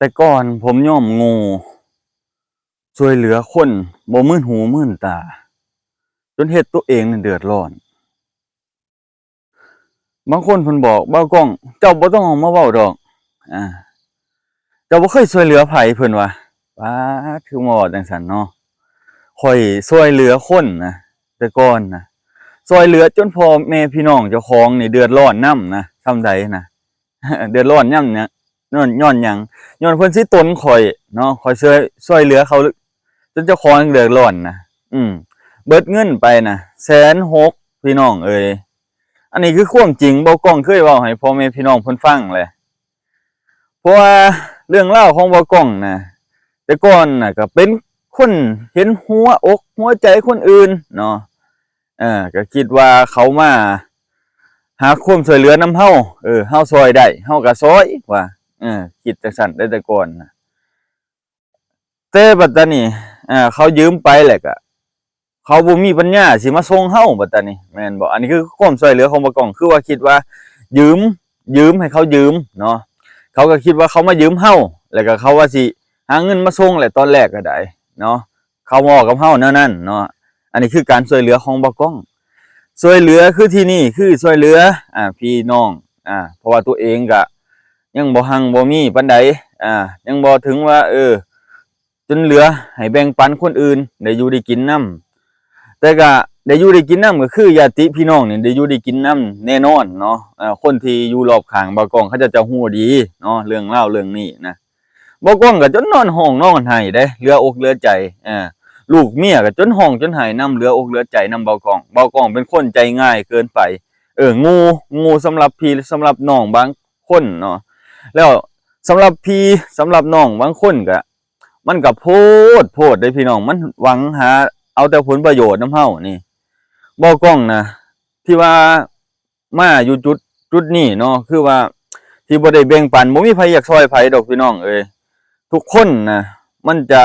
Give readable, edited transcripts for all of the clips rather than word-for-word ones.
แต่ก่อนผมย่อมโง่ช่วยเหลือคนบ่มื่นหูมื่นตาจนเฮ็ดตัวเองนี่เดือดร้อนบางคนเพิ่นบอกบ่าวกล้องเจ้าบ่ต้องออกมาเว้าดอกอ่าเจ้าบ่เคยช่วยเหลือไผเพิ่นว่าป๊าดคือมาเว้าจังซั่นเนาะข้อยช่วยเหลือคนนะแต่ก่อนนะช่วยเหลือจนพ่อแม่พี่น้องเจ้าของนี่เดือดร้อนนำนะส่ำใดนะเดือดร้อนยามเนี่ยย้อนหยังย้อนเพิ่นสิตนข้อยเนาะข้อยช่วยเหลือเขาจนเจ้าของเดือดร้อนนะอืมเบิดเงินไปนะ160,000พี่น้องเอ้ยอันนี้คือความจริงบ่กล้องเคยเว้าให้พ่อแม่พี่น้องเพิ่นฟังแหละเพราะว่าเรื่องราวของบ่กล้องน่ะแต่ก่อนน่ะก็เป็นคนเห็นหัวอกหัวใจคนอื่นเนาะก็คิดว่าเขามาหาความช่วยเหลือนำเฮาเฮาช่วยได้เฮาก็ช่วยว่าคิดจังซั่นแต่ก่อนน่ะแต่บัดตานี้เขายืมไปแล้วก็เขาบ่มีปัญญาสิมาส่งเฮาบัดตานี้แม่นบ่อันนี้คือความช่วยเหลือของบ่กล้องคือว่าคิดว่ายืมให้เขายืมเนาะเขาก็คิดว่าเขามายืมเฮาแล้วก็เขาว่าสิหาเงินมาส่งแหละตอนแรกก็ได้เนาะเขาเว้ากับเฮาแนวนั้นเนาะอันนี้คือการช่วยเหลือของบ่กล้องช่วยเหลือคือที่นี่คือช่วยเหลือพี่น้องเพราะว่าตัวเองก็ยังบ่หังบ่มีปานใดยังบ่ถึงว่าจนเหลือให้แบ่งปันคนอื่นได้อยู่ได้กินนำแต่ก็ได้อยู่ได้กินนำก็คือญาติพี่น้องนี่ได้อยู่ได้กินนำแน่นอนเนาะคนที่อยู่รอบข้างบ่าวกล้องเขาจะฮู้ดีเนาะเรื่องราวเรื่องนี้นะบ่าวกล้องก็จนนอนห้องนอนไห้เด้เหลืออกเหลือใจลูกเมียก็จนห้องจนไห้นำเหลืออกเหลือใจนำบ่าวกล้องเป็นคนใจง่ายเกินไปงูสำหรับพี่สำหรับน้องบางคนเนาะแล้วสำหรับพี่สำหรับน้องบางคนก็มันก็โพดเด้พี่น้องมันหวังหาเอาแต่ผลประโยชน์นำเฮานี่บ่กล้องนะที่ว่ามาอยู่จุดนี้เนาะคือว่าที่บ่ได้แบ่งปันบ่มีไผอยากช่วยไผดอกพี่น้องเอ้ยทุกคนนะมันจะ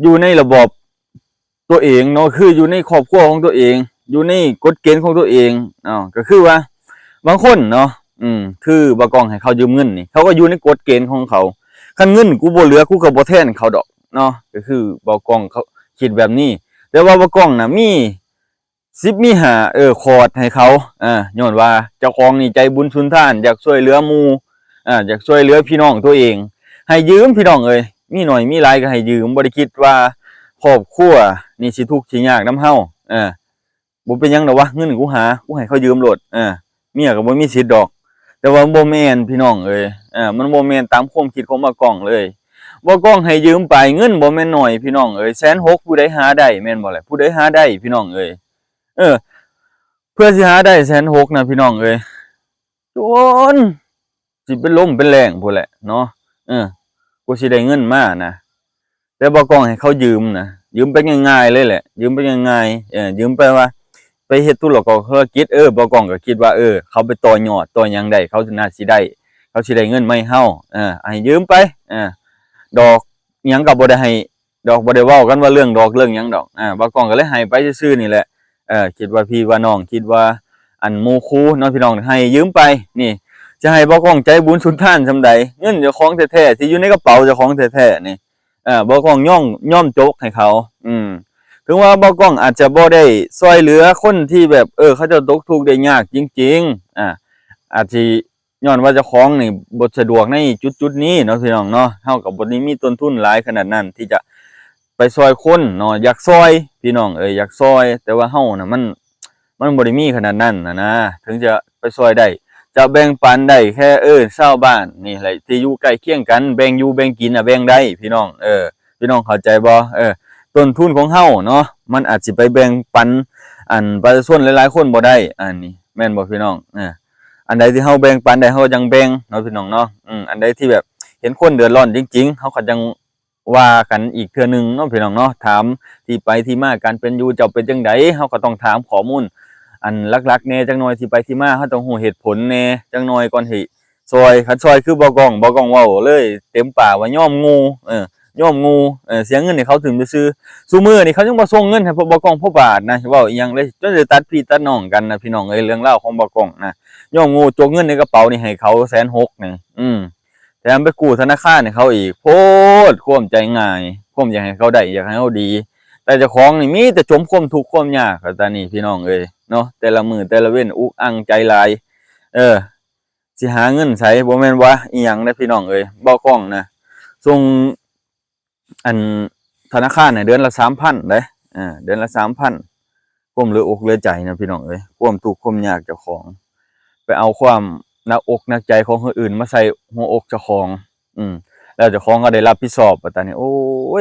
อยู่ในระบอบตัวเองเนาะคืออยู่ในครอบครัวของตัวเองอยู่ในกฎเกณฑ์ของตัวเองก็คือว่าบางคนเนาะคือบ่กล้องให้เขายืมเงินนี่เขาก็อยู่ในกฎเกณฑ์ของเขาคันเงินกูบ่เหลือกูก็บ่แทนเขาดอกเนาะก็คือบ่กล้องเขาคิดแบบนี้แต่ว่าบ่กล้องน่ะมี10มี5ขอดให้เขาย้อนว่าเจ้าของนี่ใจบุญสุนทานอยากช่วยเหลือหมู่อยากช่วยเหลือพี่น้องตัวเองให้ยืมพี่น้องเอ้ยมีน้อยมีหลายก็ให้ยืมบ่ได้คิดว่าครอบครัวนี่สิทุกข์สิยากนำเฮาบ่เป็นหยังดอกวะเงินกูให้เขายืมโลดเมียก็บ่มีสิทธิ์ดอกแต่ว่าบ่แม่นพี่น้องเอ้ยมันบ่แม่นตามความคิดของบ่กล้องเลยบ่กล้องให้ยืมไปเงินบ่แม่นน้อยพี่น้องเอ้ย160,000ผู้ใดหาได้แม่นบ่ล่ะผู้ใดหาได้พี่น้องเอ้ยเออเพื่อสิหาได้160,000นะพี่น้องเอ้ยจนสิเป็นลมเป็นแรงพู้นแหละเนาะกว่าสิได้เงินมานะแต่บ่กล้องให้เขายืมนะยืมไปง่ายๆเลยแหละยืมไปง่ายๆยืมไปว่าไปเฮ็ดธุรกิจบ่กล้องก็คิดว่าเขาไปต่อยอดต่อหยังได้เขาน่าสิได้เขาสิได้เงินมาให้เฮาให้ยืมไปดอกหยังก็บ่ได้ให้ดอกบ่ได้เว้ากันว่าเรื่องดอกเรื่องหยังดอกบ่กล้องก็เลยให้ไปซื่อๆนี่แหละคิดว่าพี่ว่าน้องคิดว่าอันหมู่คูเนาะพี่น้องให้ยืมไปนี่จะให้บ่กล้องใจบุญสุนทานส่ำใดเงินเจ้าของแท้ๆที่อยู่ในกระเป๋าเจ้าของแท้ๆนี่บ่กล้องย่อมจกให้เขาถึงว่าบ่กล้องอาจจะบ่ได้ช่วยเหลือคนที่แบบเขาเจ้าตกทุกข์ได้ยากจริงๆอาจสิย้อนว่าเจ้าของนี่บ่สะดวกในจุดๆนี้เนาะพี่น้องเนาะเฮาก็บ่ได้มีต้นทุนหลายขนาดนั้นที่จะไปช่วยคนเนาะอยากช่วยพี่น้องอยากช่วยแต่ว่าเฮาน่ะมันบ่ได้มีขนาดนั้นนะถึงจะไปช่วยได้จะแบ่งปันได้แค่ชาวบ้านนี่แหละที่อยู่ใกล้เคียงกันแบ่งอยู่แบ่งกินน่ะแบ่งได้พี่น้องพี่น้องเข้าใจบ่ต้นทุนของเฮาเนาะมันอาจสิไปแบ่งปันประชาชนหลายๆคนบ่ได้อันนี้แม่นบ่พี่น้องอันใดที่เฮาแบ่งปันได้เฮาจังแบ่งเนาะพี่น้องเนาะอันใดที่แบบเห็นคนเดือดร้อนจริงๆเฮาก็จังว่ากันอีกเทื่อนึงเนาะพี่น้องเนาะถามที่ไปที่มาการเป็นอยู่เจ้าเป็นจังไดเฮาก็ต้องถามข้อมูลอันหลักๆแน่จักหน่อยที่ไปที่มาเฮาต้องรู้เหตุผลแน่จักหน่อยก่อนที่คันช่วยคือบ่กล้องเว้าเลยเต็มปากว่ายอมงูเสียเงินให้เขาถึงซื่อซุมื้อนี่เขายังบ่ส่งเงินให้บ่กล้องพ่อบาทนะเว้าอีหยังเลยจนได้ตัดพี่ตัดน้องกันนะพี่น้องเอ้ยเรื่องราวของบ่กล้องนะยอมงูจกเงินในกระเป๋านี่ให้เขา160,000นี่แถ ถมไปกู้ธนาคารให้เขาอีกโพดความใจง่ายความอยากให้เขาได้อยากให้เขาดีแต่เจ้าของนี่มีแต่จมความทุกข์ความยากก็ตานี่พี่น้องเอ้ยเนาะแต่ละมื้อแต่ละเว้นอุกอังใจหลายสิหาเงินไสบ่แม่นว่าอีหยังเด้อพี่น้องเอ้ยบ่คล่องนะส่งอันธนาคารน่ะเดือนละ 3,000 เด้เดือนละ 3,000ความเหลืออกเหลือใจนะพี่น้องเอ้ยความทุกข์ความยากเจ้าของไปเอาความหนักอกหนักใจของคนอื่นมาใส่หัวอกเจ้าของแล้วเจ้าของก็ได้รับผิดชอบว่าตานี่โอ้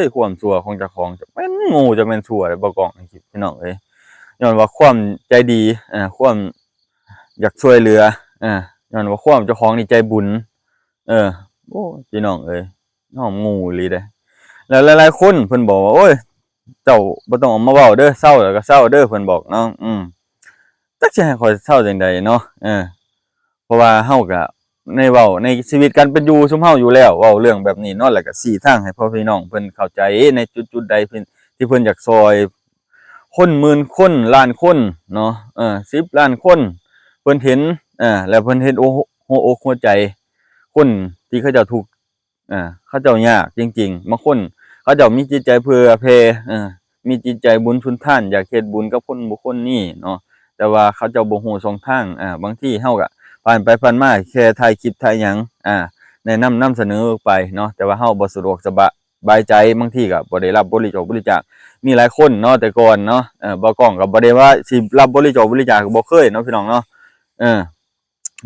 ยความชั่วของเจ้าของจะแม่นงูจะแม่นชั่วได้บ่กองคิดพี่น้องเอ้ยย้อนว่าความใจดีความอยากช่วยเหลือย้อนว่าความเจ้าของนี่ใจบุญโอ้พี่น้องเอ้ยหอมงูอีหลีเด้แล้วหลายๆคนเพิ่นบอกว่าโอ้ยเจ้าบ่ต้องออกมาเว้าเด้อเซาแล้วก็เซาเด้อเพิ่นบอกเนาะจักสิให้ข้อยเซาจังใดเนาะเพราะว่าเฮาก็ในชีวิตการเป็นอยู่ซุมเฮาอยู่แล้วเว้าเรื่องแบบนี้เนาะแล้วก็ชี้ทางให้พ่อพี่น้องเพิ่นเข้าใจในจุดๆใดเพิ่นที่เพิ่นอยากช่วยคนหมื่นคนล้านคนเนาะ10ล้านคนเพิ่นเห็นแล้วเพิ่นเห็นหัวอกหัวใจคนที่เขาเจ้าทุกข์เขาเจ้ายากจริงๆบางคนเขาเจ้ามีจิตใจเผื่อแผ่มีจิตใจบุญสุนทานอยากเฮ็ดบุญกับคนบุคคลนี้เนาะแต่ว่าเขาเจ้าบ่ฮู้ช่องทางบางทีเฮาก็ผ่านไปผ่านมาแค่ถ่ายคลิปถ่ายหยังแนะนำเสนอไปเนาะแต่ว่าเฮาบ่สะดวกสบายใจบางทีก็บ่ได้รับบริจาคมีหลายคนเนาะแต่ก่อนเนาะบ่กล้องก็บ่ได้ว่าสิรับบริจาคก็บ่เคยเนาะพี่น้องเนาะ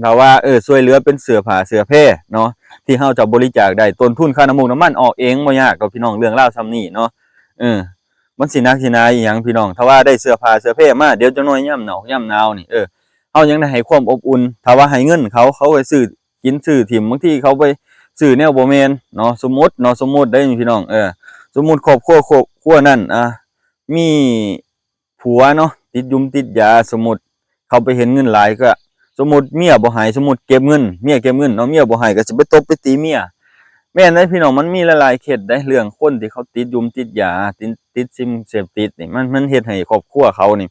เราว่าช่วยเหลือเป็นเสื้อผ้าเสื้อแพร่เนาะที่เฮาจะบริจาคได้ต้นทุนค่าน้ำมันออกเองบ่ยากดอกพี่น้องเรื่องราวส่ำนี้เนาะมันสินักสิหนาอีหยังพี่น้องถ้าว่าได้เสื้อผ้าเสื้อแพร่มาเดี๋ยวจักหน่อยยามหนาวนี่เฮายังได้ให้ความอบอุ่นถ้าว่าให้เงินเขาไปซื้อกินซื้อถิ่มบางทีเขาไปซื้อแนวบ่แม่นเนาะสมมุติได้พี่น้องสมมุติครอบครัวนั้นมีผัวเนาะติดยุงติดยาสมมุติเขาไปเห็นเงินหลายก็สมมุติเมียบ่ให้สมมุติเก็บเงินเมียเก็บเงินเนาะเมียบ่ให้ก็สิไปตบไปตีเมียแม่นเด้พี่น้องมันมีหลายๆเคสเด้เรื่องคนที่เขาติดยุงติดยาติดสิ่งเสพติดนี่มันเฮ็ดให้ครอบครัวเขานี่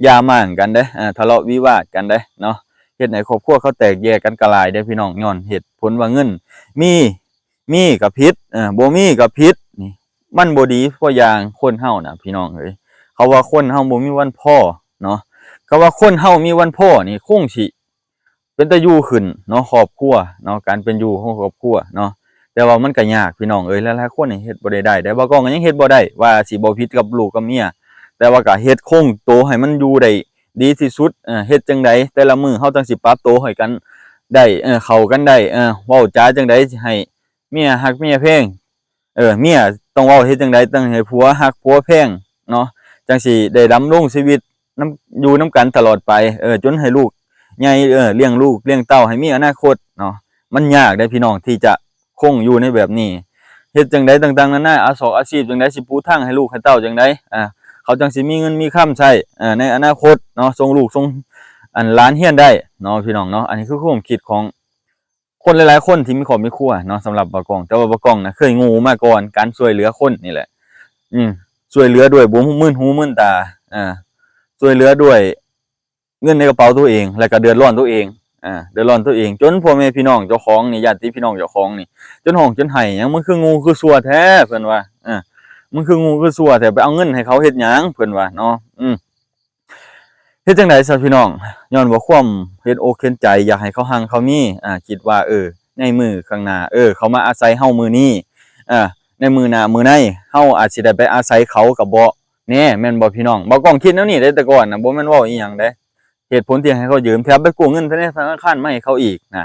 ยาม่านกันเด้ทะเลาะวิวาทกันเด้เนาะเฮ็ดให้ครอบครัวเขาแตกแยกกันก็หลายเด้พี่น้องย้อนเหตุผลว่าเงินมีก็ผิดบ่มีก็ผิดนี่มันบ่ดีเพราะอย่างคนเฮาน่ะพี่น้องเอ้ยเขาว่าคนเฮาบ่มีวันพอเนาะเขาว่าคนเฮามีวันพอนี่คงสิเป็นตาอยู่ขึ้นเนาะครอบครัวเนาะการเป็นอยู่ของครอบครัวเนาะแต่ว่ามันก็ยากพี่น้องเอ้ยหลายๆคนนี่เฮ็ดบ่ได้แต่บางคนก็ยังเฮ็ดบ่ได้ว่าสิบ่ผิดกับลูกกับเมียแต่ว่าก็เฮ็ดคงโตให้มันอยู่ได้ดีที่สุดเฮ็ดจังไดแต่ละมื้อเฮาจังสิปรับโตให้กันได้เข้ากันได้เว้าจาจังไดสิให้เมียฮักเมียแพงเมียต้องเว้าเฮ็ดจังไดต้องให้ผัวฮักผัวแพงเนาะจังสิได้ดำรงชีวิตอยู่นํกันตลอดไปจนให้ลูกใหญ่เลี้ยงลูกเลี้ยงเต้าให้มีอนาคตเนาะมันยากได้พี่น้องที่จะคงอยู่ในแบบนี้เฮ็ดจังไดต่างๆนานาอาชีพจังไดสิปูทางให้ลูกให้เต้าจังไดเขาจังสิมีเงินมีค่ำใช้ในอนาคตเนาะส่งลูกส่งหลานเรียนได้เนาะพี่น้องเนาะอันนี้คือความคิดของคนหลายๆคนที่มีครอบมีครัวเนาะสำหรับบ่กล้องแต่ว่าบ่กล้องนะเคยงูมาก่อนการช่วยเหลือคนนี่แหละช่วยเหลือด้วยบ่มึนหูมึนตาช่วยเหลือด้วยเงินในกระเป๋าตัวเองแล้วก็เดือดร้อนตัวเองเดือดร้อนตัวเองจนพ่อแม่พี่น้องเจ้าของนี่ญาติพี่น้องเจ้าของนี่จนห้องจนไห้หยังมึงคืองูคือสัวแท้เพิ่นว่ามึงคืองูคือสัวแต่ไปเอาเงินให้เขาเฮ็ดหยังเพิ่นว่าเนาะเฮ็ดจังได๋ซะพี่น้องย้อนว่าความเฮ็ดอกเฮ็ดใจอยากให้เขาหังเขามีคิดว่าในมื้อข้างหน้าเขามาอาศัยเฮามื้อนี้ในมื้อหน้ามื้อในเฮาอาจสิได้ไปอาศัยเขาก็บ่แน่แม่นบ่พี่น้องบ่กล้องคิดแนวนี้เด้แต่ก่อนน่ะบ่แม่นเว้าอีหยังเด้เหตุผลที่ให้เขายืมแถมไปกู้เงินในธนาคารมาให้เขาอีกนะ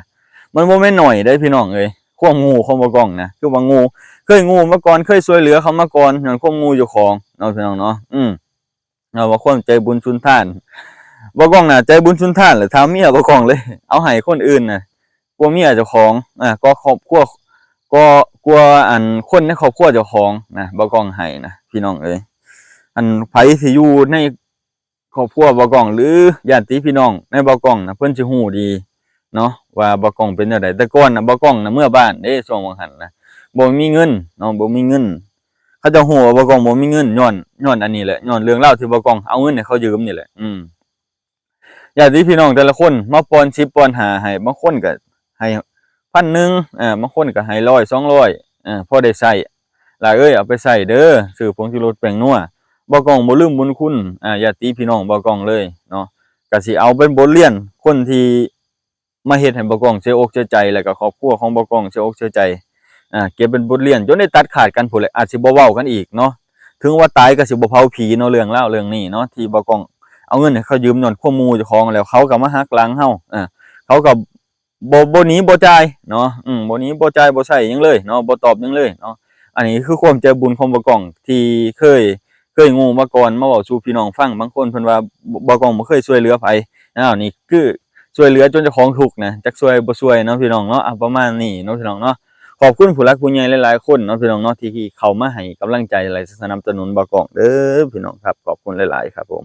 มันบ่แม่นน้อยเด้พี่น้องเอ้ยความโง่ของบ่กล้องนะคือว่าโง่เคยโง่มาก่อนเคยช่วยเหลือเขามาก่อนย้อนความโง่เจ้าของเนาะพี่น้องเนาะว่าความใจบุญสุนทานบ่กล้องน่ะใจบุญสุนทานแหละถามเมียบ่กล้องเลยเอาให้คนอื่นน่ะกลัวเมียเจ้าของก็ครอบครัวก็กลัวคนในครอบครัวเจ้าของนะบ่กล้องให้นะพี่น้องเอ้ยไผสิอยู่ในครอบครัวบ่กล้องหรือญาติพี่น้องในบ่กล้องนะเพิ่นสิฮู้ดีเนาะว่าบ่กล้องเป็นจังไดแต่ก่อนน่ะบ่กล้องน่ะเมื่อบ้านเด้ช่วงบางหันนะบ่มีเงินเนาะบ่มีเงินเขาจะฮู้ว่าบ่กล้องบ่มีเงินย้อนอันนี้แหละย้อนเรื่องราวที่บ่กล้องเอาเงินให้เขายืมนี่แหละญาติพี่น้องแต่ละคนมาป้อน10ป้อน5ให้บางคนก็ให้ 1,000บางคนก็ให้100 200พอได้ใช้ล่ะเอ้ยเอาไปใช้เด้อซื้อผงชูรสแป้งนัวบ่กล้องบ่ลืมบุญคุณญาติพี่น้องบ่กล้องเลยเนาะก็สิเอาเป็นบทเรียนคนที่มาเฮ็ดให้บ่กล้องเสียอกเสียใจแล้วก็ครอบครัวของบ่กล้องเสียอกเสียใจเก็บเป็นบทเรียนจนได้ตัดขาดกันพู้นแหละอาจสิบ่เว้ากันอีกเนาะถึงว่าตายก็สิบ่เผาผีเนาะเรื่องราวเรื่องนี้เนาะที่บ่กล้องเอาเงินให้เขายืมย้อนความหมู่เจ้าของแล้วเขาก็มาหักหลังเฮาเขาก็บ่หนีบ่จ่ายเนาะบ่หนีบ่จ่ายบ่ใช้หยังเลยเนาะบ่ตอบหยังเลยเนาะอันนี้คือความใจบุญของบ่กล้องที่เคยงูมาก่อนมาเว้าสู่พี่น้องฟังบางคนเพิ่นว่าบ่กล้องบ่เคยช่วยเหลือไผนี่คือช่วยเหลือจนเจ้าของทุกข์นะจักช่วยบ่ช่วยเนาะพี่น้องเนาะประมาณนี้เนาะพี่น้องเนาะขอบคุณผู้หลักผู้ใหญ่หลายๆคนเนาะพี่น้องเนาะที่เข้ามาให้กำลังใจและสนับสนุนบ่กล้องเด้อพี่น้องครับขอบคุณหลายๆครับผม